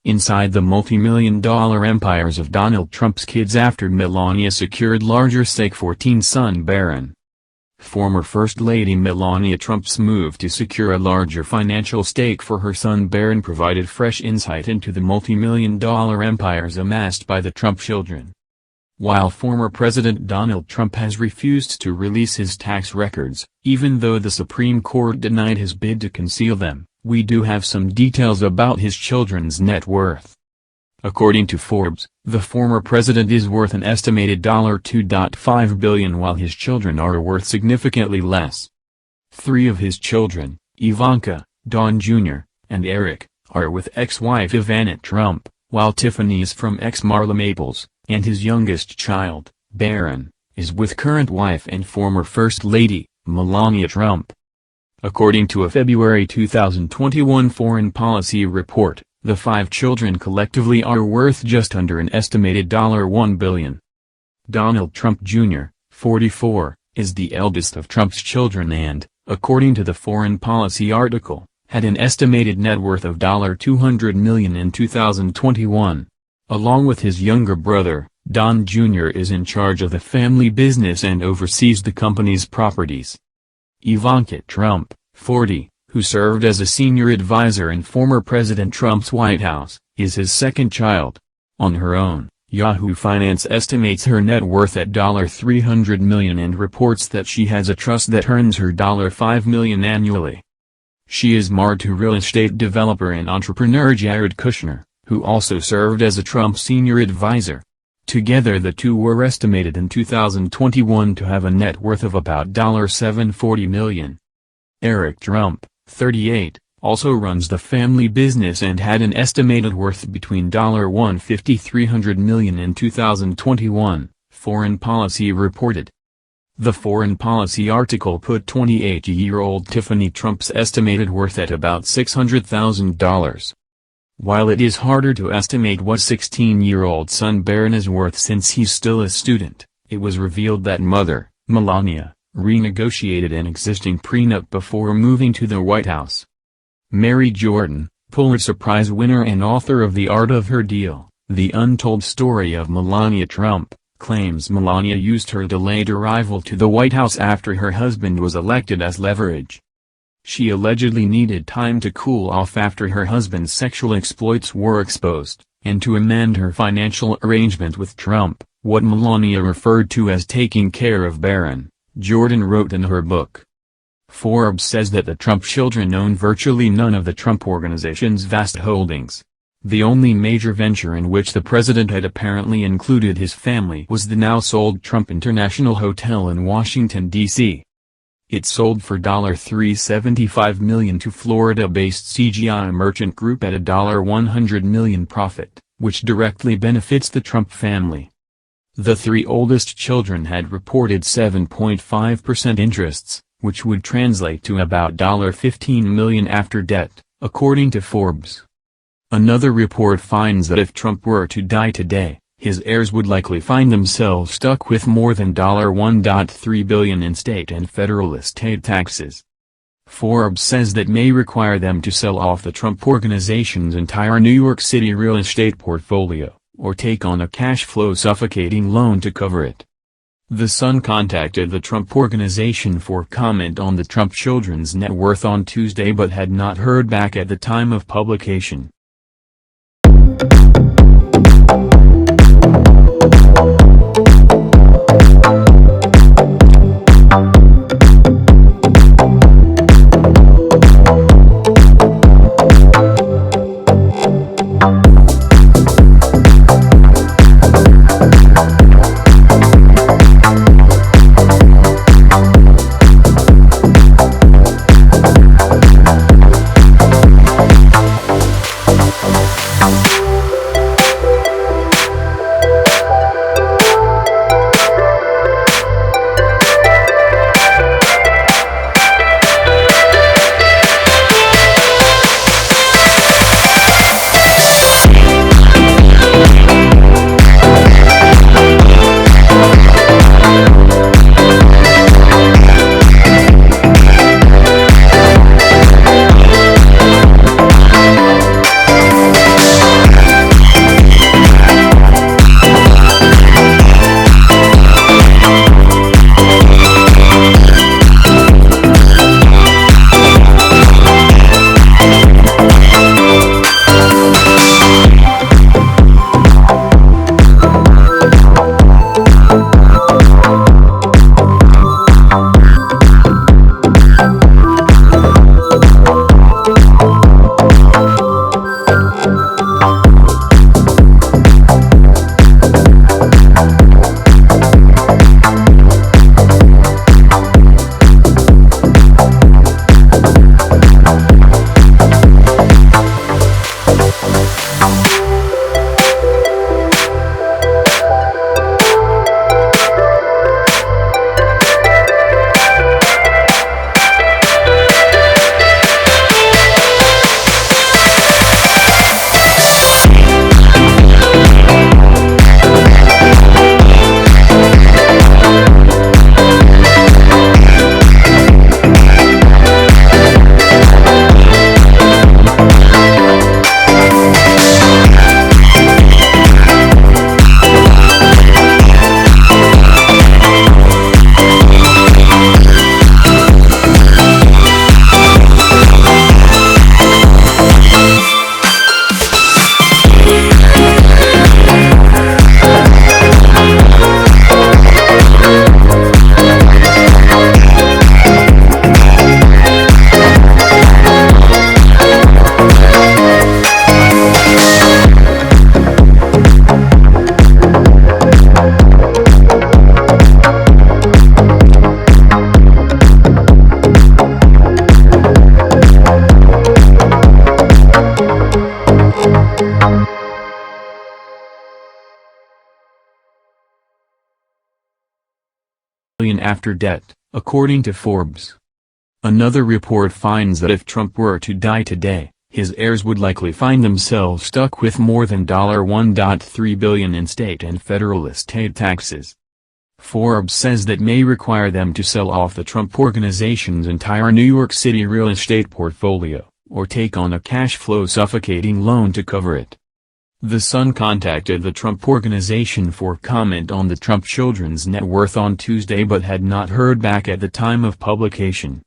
inside the multi-million-dollar empires of Donald Trump's kids after Melania secured larger stake for teen son Barron. Former First Lady Melania Trump's move to secure a larger financial stake for her son Barron provided fresh insight into the multi-million-dollar empires amassed by the Trump children. While former President Donald Trump has refused to release his tax records, even though the Supreme Court denied his bid to conceal them, we do have some details about his children's net worth. According to Forbes, the former president is worth an estimated $2.5 billion while his children are worth significantly less. Three of his children, Ivanka, Don Jr., and Eric, are with ex-wife Ivana Trump, while Tiffany is from ex-Marla Maples, and his youngest child, Barron, is with current wife and former First Lady, Melania Trump. According to a February 2021 foreign policy report, the five children collectively are worth just under an estimated $1 billion. Donald Trump Jr., 44, is the eldest of Trump's children and, according to the foreign policy article, had an estimated net worth of $200 million in 2021. Along with his younger brother, Don Jr. is in charge of the family business and oversees the company's properties. Ivanka Trump, 40, who served as a senior advisor in former President Trump's White House, is his second child. On her own, Yahoo Finance estimates her net worth at $300 million and reports that she has a trust that earns her $5 million annually. She is married to real estate developer and entrepreneur Jared Kushner, who also served as a Trump senior advisor. Together the two were estimated in 2021 to have a net worth of about $740 million. Eric Trump, 38, also runs the family business and had an estimated worth between $150–300 million in 2021, Foreign Policy reported. The Foreign Policy article put 28-year-old Tiffany Trump's estimated worth at about $600,000. While it is harder to estimate what 16-year-old son Barron is worth since he's still a student, it was revealed that mother, Melania, renegotiated an existing prenup before moving to the White House. Mary Jordan, Pulitzer Prize winner and author of The Art of Her Deal, The Untold Story of Melania Trump, claims Melania used her delayed arrival to the White House after her husband was elected as leverage. She allegedly needed time to cool off after her husband's sexual exploits were exposed, and to amend her financial arrangement with Trump, what Melania referred to as taking care of Barron, Jordan wrote in her book. Forbes says that the Trump children own virtually none of the Trump Organization's vast holdings. The only major venture in which the president had apparently included his family was the now-sold Trump International Hotel in Washington, D.C. It sold for $375 million to Florida-based CGI Merchant Group at a $100 million profit, which directly benefits the Trump family. The three oldest children had reported 7.5% interests, which would translate to about $15 million after debt, according to Forbes. Another report finds that if Trump were to die today, his heirs would likely find themselves stuck with more than $1.3 billion in state and federal estate taxes. Forbes says that may require them to sell off the Trump Organization's entire New York City real estate portfolio, or take on a cash flow suffocating loan to cover it. The Sun contacted the Trump Organization for comment on the Trump children's net worth on Tuesday but had not heard back at the time of publication. billion after debt, according to Forbes. Another report finds that if Trump were to die today, his heirs would likely find themselves stuck with more than $1.3 billion in state and federal estate taxes. Forbes says that may require them to sell off the Trump Organization's entire New York City real estate portfolio, or take on a cash flow suffocating loan to cover it. The Sun contacted the Trump Organization for comment on the Trump children's net worth on Tuesday but had not heard back at the time of publication.